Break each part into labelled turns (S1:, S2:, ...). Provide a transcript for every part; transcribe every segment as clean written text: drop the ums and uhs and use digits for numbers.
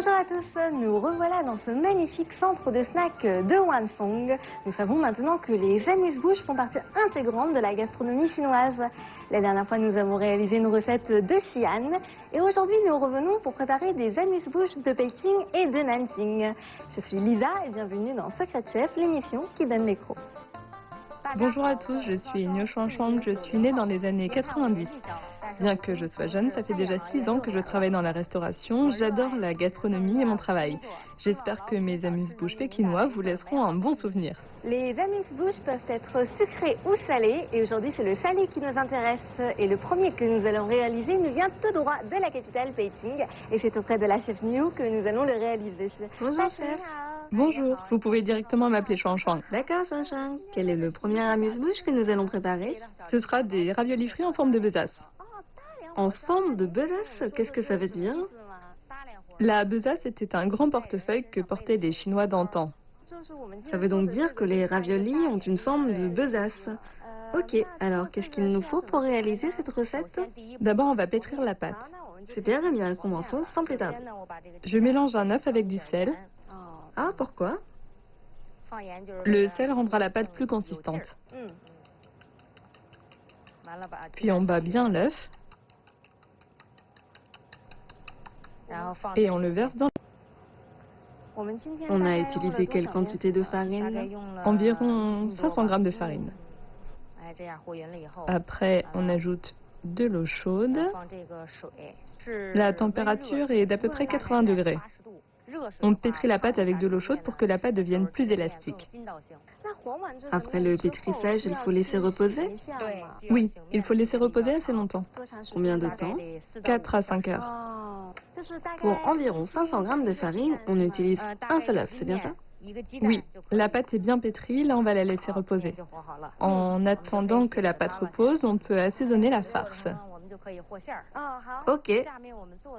S1: Bonjour à tous, nous revoilà dans ce magnifique centre de snack de Wanfeng. Nous savons maintenant que les amuse-bouches font partie intégrante de la gastronomie chinoise. La dernière fois, nous avons réalisé une recette de Xi'an et aujourd'hui, nous revenons pour préparer des amuse-bouches de Pékin et de Nanjing. Je suis Lisa et bienvenue dans Secret Chef, l'émission qui donne les crocs.
S2: Bonjour à tous, je suis Niu Shuangshang, je suis née dans les années 90. Bien que je sois jeune, ça fait déjà 6 ans que je travaille dans la restauration, j'adore la gastronomie et mon travail. J'espère que mes amuse-bouches pékinois vous laisseront un bon souvenir.
S1: Les amuse-bouches peuvent être sucrées ou salées et aujourd'hui c'est le salé qui nous intéresse. Et le premier que nous allons réaliser nous vient tout droit de la capitale Pékin et c'est auprès de la chef Niu que nous allons le réaliser.
S3: Bonjour chef.
S2: Bonjour, vous pouvez directement m'appeler Shuangshang.
S3: D'accord Shuangshang. Quel est le premier amuse-bouche que nous allons préparer?
S2: Ce sera des raviolis frits en forme de besace.
S3: En forme de besace? Qu'est-ce que ça veut dire?
S2: La besace était un grand portefeuille que portaient les Chinois d'antan.
S3: Ça veut donc dire que les raviolis ont une forme de besace. Ok, alors qu'est-ce qu'il nous faut pour réaliser cette recette?
S2: D'abord, on va pétrir la pâte.
S3: Super, eh bien commençons sans plus tarder.
S2: Je mélange un œuf avec du sel.
S3: Ah, pourquoi?
S2: Le sel rendra la pâte plus consistante. Puis on bat bien l'œuf. Et on le verse dans...
S3: On a utilisé quelle quantité de farine?
S2: Environ 500 g de farine. Après, on ajoute de l'eau chaude. La température est d'à peu près 80 degrés. On pétrit la pâte avec de l'eau chaude pour que la pâte devienne plus élastique.
S3: Après le pétrissage, il faut laisser reposer?
S2: Oui, il faut laisser reposer assez longtemps.
S3: Combien de temps?
S2: 4 à 5 heures.
S3: Pour environ 500 g de farine, on utilise un seul œuf, c'est bien ça?
S2: Oui, la pâte est bien pétrie, là on va la laisser reposer. En attendant que la pâte repose, on peut assaisonner la farce.
S3: Ok.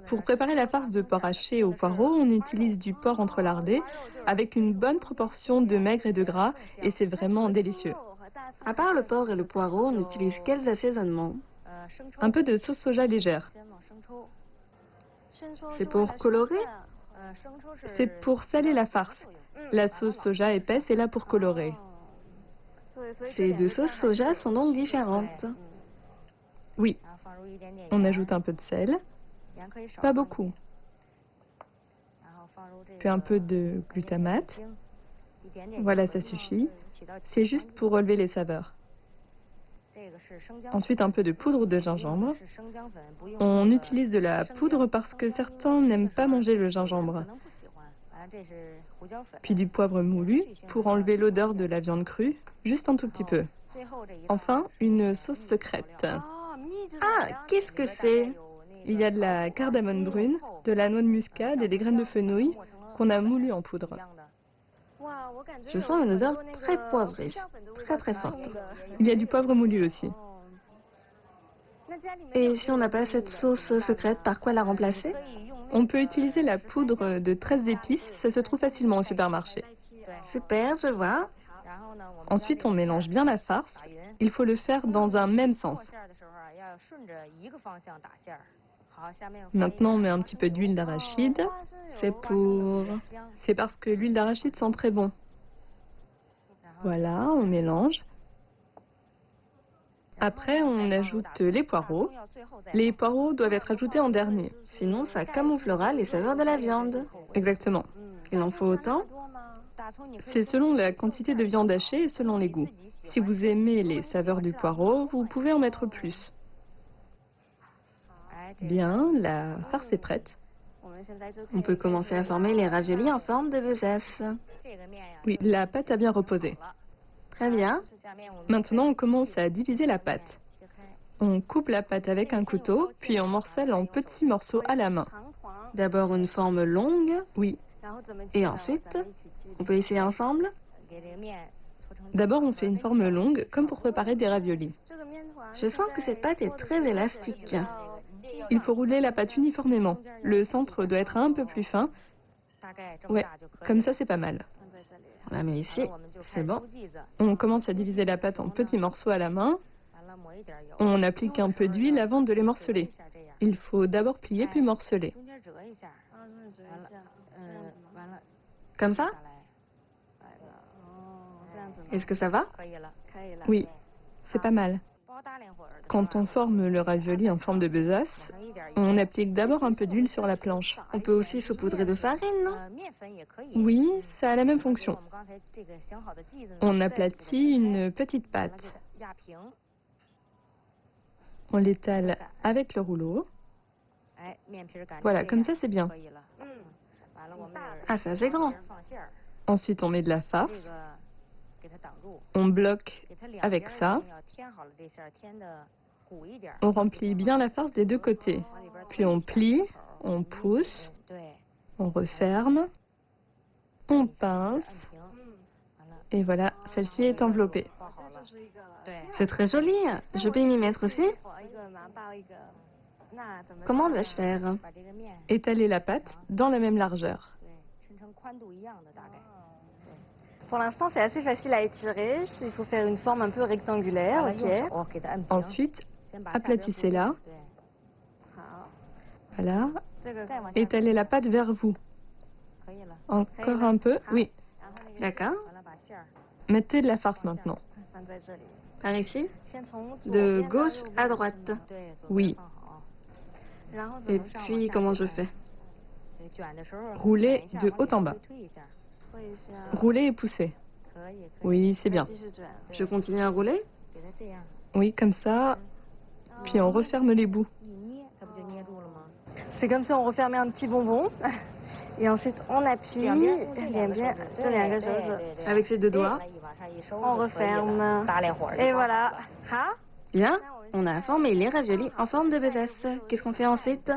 S2: Pour préparer la farce de porc haché au poireau, on utilise du porc entrelardé avec une bonne proportion de maigre et de gras et c'est vraiment délicieux.
S3: À part le porc et le poireau, on utilise quels assaisonnements?
S2: Un peu de sauce soja légère.
S3: C'est pour colorer?
S2: C'est pour saler la farce. La sauce soja épaisse est là pour colorer.
S3: Ces deux sauces soja sont donc différentes.
S2: Oui. On ajoute un peu de sel. Pas beaucoup. Puis un peu de glutamate. Voilà, ça suffit. C'est juste pour relever les saveurs. Ensuite, un peu de poudre de gingembre. On utilise de la poudre parce que certains n'aiment pas manger le gingembre. Puis du poivre moulu pour enlever l'odeur de la viande crue, juste un tout petit peu. Enfin, une sauce secrète.
S3: Ah, qu'est-ce que c'est?
S2: Il y a de la cardamome brune, de la noix de muscade et des graines de fenouil qu'on a moulues en poudre.
S3: Je sens une odeur très poivrée, très forte.
S2: Il y a du poivre moulu aussi.
S3: Et si on n'a pas cette sauce secrète, par quoi la remplacer?
S2: On peut utiliser la poudre de 13 épices, ça se trouve facilement au supermarché.
S3: Super, je vois.
S2: Ensuite, on mélange bien la farce. Il faut le faire dans un même sens. Maintenant, on met un petit peu d'huile d'arachide. C'est parce que l'huile d'arachide sent très bon. Voilà, on mélange. Après, on ajoute les poireaux. Les poireaux doivent être ajoutés en dernier.
S3: Sinon, ça camouflera les saveurs de la viande.
S2: Exactement.
S3: Il en faut autant?
S2: C'est selon la quantité de viande hachée et selon les goûts. Si vous aimez les saveurs du poireau, vous pouvez en mettre plus. Bien, la farce est prête.
S3: On peut commencer à former les raviolis en forme de besace.
S2: Oui, la pâte a bien reposé.
S3: Très bien.
S2: Maintenant, on commence à diviser la pâte. On coupe la pâte avec un couteau, puis on morcelle en petits morceaux à la main.
S3: D'abord une forme longue.
S2: Oui.
S3: Et ensuite, on peut essayer ensemble?
S2: D'abord, on fait une forme longue, comme pour préparer des raviolis.
S3: Je sens que cette pâte est très élastique.
S2: Il faut rouler la pâte uniformément. Le centre doit être un peu plus fin. Ouais, comme ça, c'est pas mal.
S3: On la met ici, c'est bon.
S2: On commence à diviser la pâte en petits morceaux à la main. On applique un peu d'huile avant de les morceler. Il faut d'abord plier puis morceler.
S3: Comme ça? Est-ce que ça va?
S2: Oui, c'est pas mal. Quand on forme le ravioli en forme de besace, on applique d'abord un peu d'huile sur la planche.
S3: On peut aussi saupoudrer de farine, non?
S2: Oui, ça a la même fonction. On aplatit une petite pâte. On l'étale avec le rouleau. Voilà, comme ça c'est bien.
S3: Ah, ça c'est grand.
S2: Ensuite, on met de la farce. On bloque avec ça. On remplit bien la farce des deux côtés. Puis on plie, on pousse, on referme, on pince. Et voilà, celle-ci est enveloppée.
S3: C'est très joli. Je peux m'y mettre aussi? Comment dois-je faire?
S2: Étaler la pâte dans la même largeur.
S1: Pour l'instant, c'est assez facile à étirer. Il faut faire une forme un peu rectangulaire, ok.
S2: Ensuite, aplatissez-la. Voilà. Étalez la pâte vers vous. Encore un peu. Oui.
S3: D'accord.
S2: Mettez de la farce maintenant.
S3: Par ici? De gauche à droite.
S2: Oui.
S3: Et puis, comment je fais?
S2: Roulez de haut en bas. Roulez et poussez. Oui, c'est bien.
S3: Je continue à rouler?
S2: Oui, comme ça. Puis on referme les bouts.
S1: C'est comme si on refermait un petit bonbon. Et ensuite, on appuie
S3: avec ses deux doigts.
S1: On referme. Et voilà.
S3: Bien, on a formé les raviolis en forme de besace. Qu'est-ce qu'on fait ensuite?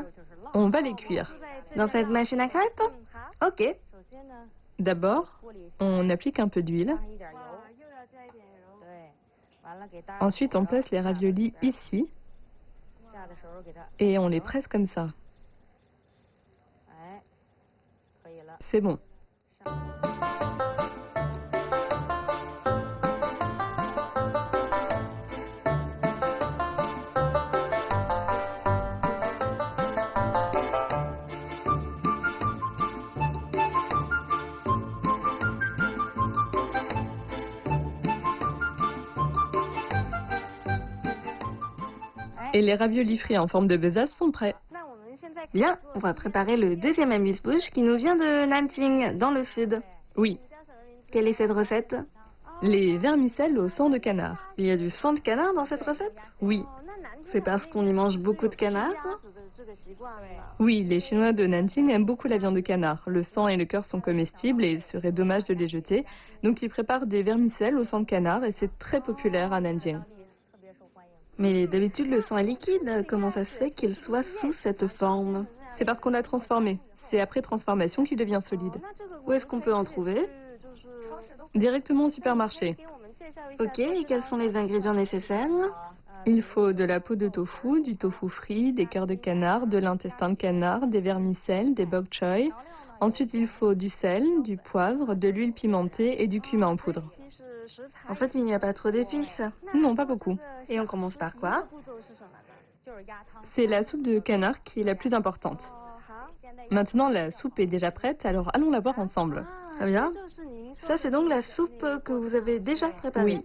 S2: On va les cuire.
S3: Dans cette machine à crêpes? Ok.
S2: D'abord, on applique un peu d'huile. Ensuite, on place les raviolis ici. Et on les presse comme ça. C'est bon. Et les raviolis frits en forme de besace sont prêts.
S3: Bien, on va préparer le deuxième amuse-bouche qui nous vient de Nanting, dans le sud.
S2: Oui.
S3: Quelle est cette recette?
S2: Les vermicelles au sang de canard.
S3: Il y a du sang de canard dans cette recette?
S2: Oui.
S3: C'est parce qu'on y mange beaucoup de canard?
S2: Oui, les Chinois de Nanting aiment beaucoup la viande de canard. Le sang et le cœur sont comestibles et il serait dommage de les jeter. Donc ils préparent des vermicelles au sang de canard et c'est très populaire à Nanjing.
S3: Mais d'habitude, le sang est liquide. Comment ça se fait qu'il soit sous cette forme?
S2: C'est parce qu'on l'a transformé. C'est après transformation qu'il devient solide.
S3: Où est-ce qu'on peut en trouver?
S2: Directement au supermarché.
S3: Ok, et quels sont les ingrédients nécessaires?
S2: Il faut de la peau de tofu, du tofu frit, des cœurs de canard, de l'intestin de canard, des vermicelles, des bok choy. Ensuite, il faut du sel, du poivre, de l'huile pimentée et du cumin en poudre.
S3: En fait, il n'y a pas trop d'épices.
S2: Non, pas beaucoup.
S3: Et on commence par quoi?
S2: C'est la soupe de canard qui est la plus importante. Maintenant, la soupe est déjà prête, alors allons la voir ensemble.
S3: Très bien. Ça, c'est donc la soupe que vous avez déjà préparée?
S2: Oui.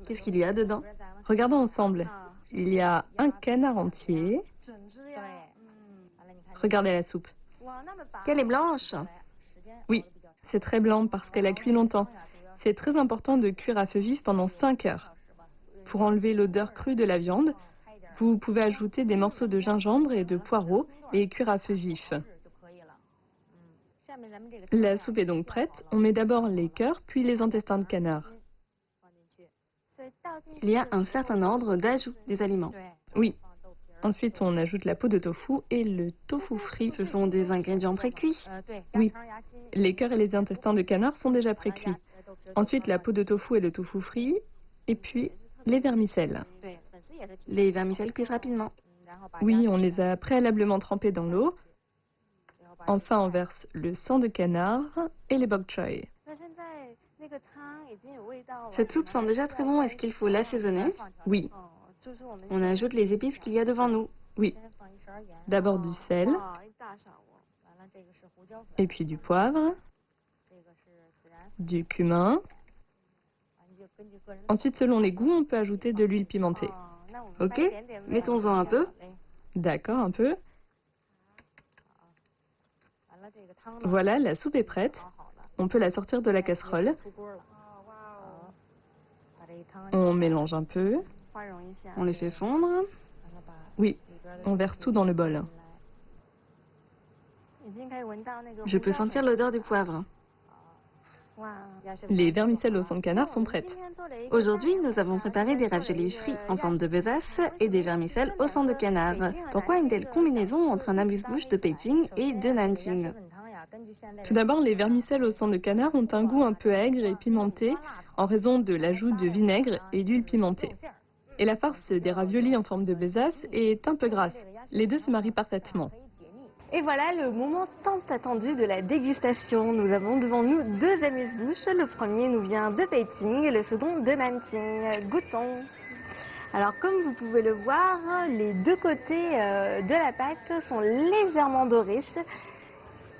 S3: Qu'est-ce qu'il y a dedans?
S2: Regardons ensemble. Il y a un canard entier. Regardez la soupe.
S3: Qu'elle est blanche?
S2: Oui, c'est très blanc parce qu'elle a cuit longtemps. C'est très important de cuire à feu vif pendant 5 heures. Pour enlever l'odeur crue de la viande, vous pouvez ajouter des morceaux de gingembre et de poireaux et cuire à feu vif. La soupe est donc prête. On met d'abord les cœurs, puis les intestins de canard.
S3: Il y a un certain ordre d'ajout des aliments.
S2: Oui. Ensuite, on ajoute la peau de tofu et le tofu frit.
S3: Ce sont des ingrédients précuits?
S2: Oui. Les cœurs et les intestins de canard sont déjà précuits. Ensuite, la peau de tofu et le tofu frit. Et puis, les vermicelles.
S3: Les vermicelles cuisent rapidement.
S2: Oui, on les a préalablement trempées dans l'eau. Enfin, on verse le sang de canard et les bok choy.
S3: Cette soupe sent déjà très bon. Est-ce qu'il faut l'assaisonner?
S2: Oui.
S3: On ajoute les épices qu'il y a devant nous.
S2: Oui. D'abord du sel. Et puis du poivre, du cumin. Ensuite, selon les goûts, on peut ajouter de l'huile pimentée.
S3: Ok, mettons-en un peu.
S2: D'accord, un peu. Voilà, la soupe est prête. On peut la sortir de la casserole. On mélange un peu.
S3: On les fait fondre.
S2: Oui, on verse tout dans le bol.
S3: Je peux sentir l'odeur du poivre.
S2: Les vermicelles au sang de canard sont prêtes.
S3: Aujourd'hui, nous avons préparé des raviolis frits en forme de besace et des vermicelles au sang de canard. Pourquoi une telle combinaison entre un amuse-bouche de Beijing et de Nanjing?
S2: Tout d'abord, les vermicelles au sang de canard ont un goût un peu aigre et pimenté en raison de l'ajout de vinaigre et d'huile pimentée. Et la farce des raviolis en forme de besace est un peu grasse. Les deux se marient parfaitement.
S1: Et voilà le moment tant attendu de la dégustation. Nous avons devant nous deux amuse-bouches. Le premier nous vient de Beijing et le second de Nanjing. Goûtons. Alors comme vous pouvez le voir, les deux côtés de la pâte sont légèrement dorés.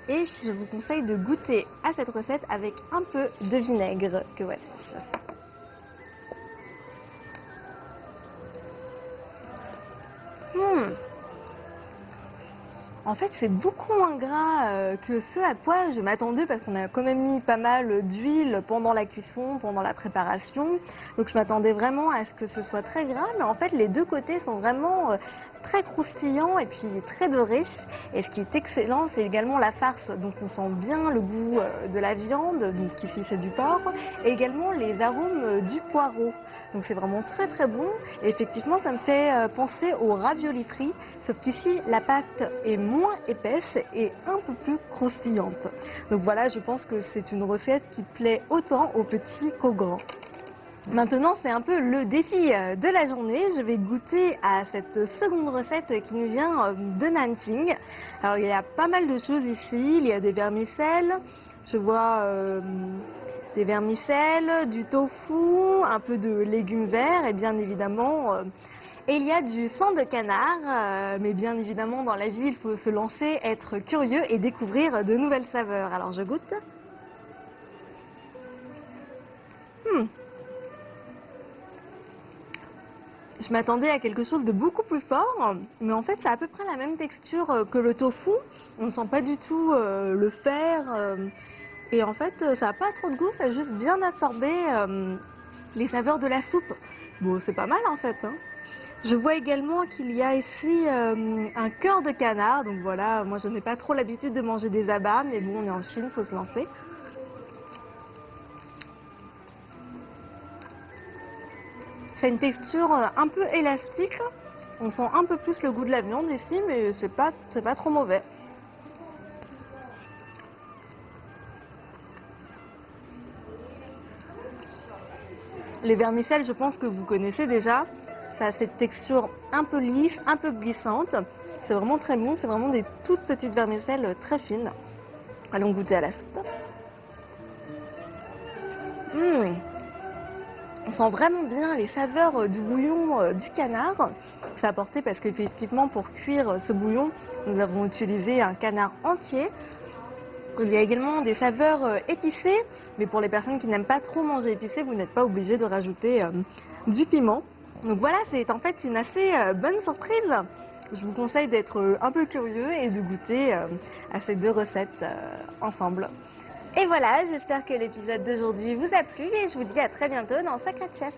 S1: Et je vous conseille de goûter à cette recette avec un peu de vinaigre que voici. En fait, c'est beaucoup moins gras que ce à quoi je m'attendais parce qu'on a quand même mis pas mal d'huile pendant la cuisson, pendant la préparation. Donc je m'attendais vraiment à ce que ce soit très gras, mais en fait les deux côtés sont vraiment très croustillants et puis très dorés. Et ce qui est excellent, c'est également la farce. Donc on sent bien le goût de la viande, donc ici c'est du porc, et également les arômes du poireau. Donc c'est vraiment très très bon. Et effectivement, ça me fait penser aux raviolis frits, sauf qu'ici la pâte est moins épaisse et un peu plus croustillante. Donc voilà, je pense que c'est une recette qui plaît autant aux petits qu'aux grands. Maintenant, c'est un peu le défi de la journée. Je vais goûter à cette seconde recette qui nous vient de Nanjing. Alors, il y a pas mal de choses ici. Il y a des vermicelles. Je vois des vermicelles, du tofu, un peu de légumes verts et bien évidemment... Et il y a du sang de canard, mais bien évidemment dans la vie il faut se lancer, être curieux et découvrir de nouvelles saveurs. Alors je goûte. Je m'attendais à quelque chose de beaucoup plus fort, mais en fait c'est à peu près la même texture que le tofu. On ne sent pas du tout le fer, et en fait ça n'a pas trop de goût, ça a juste bien absorbé les saveurs de la soupe. Bon, c'est pas mal en fait, hein. Je vois également qu'il y a ici un cœur de canard, donc voilà, moi je n'ai pas trop l'habitude de manger des abats, mais bon, on est en Chine, faut se lancer. C'est une texture un peu élastique, on sent un peu plus le goût de la viande ici, mais c'est pas trop mauvais. Les vermicelles, je pense que vous connaissez déjà. Ça a cette texture un peu lisse, un peu glissante. C'est vraiment très bon, c'est vraiment des toutes petites vermicelles très fines. Allons goûter à la soupe. On sent vraiment bien les saveurs du bouillon du canard. C'est apporté parce qu'effectivement pour cuire ce bouillon, nous avons utilisé un canard entier. Il y a également des saveurs épicées, mais pour les personnes qui n'aiment pas trop manger épicé, vous n'êtes pas obligé de rajouter du piment. Donc voilà, c'est en fait une assez bonne surprise. Je vous conseille d'être un peu curieux et de goûter à ces deux recettes ensemble. Et voilà, j'espère que l'épisode d'aujourd'hui vous a plu et je vous dis à très bientôt dans Secret Chef.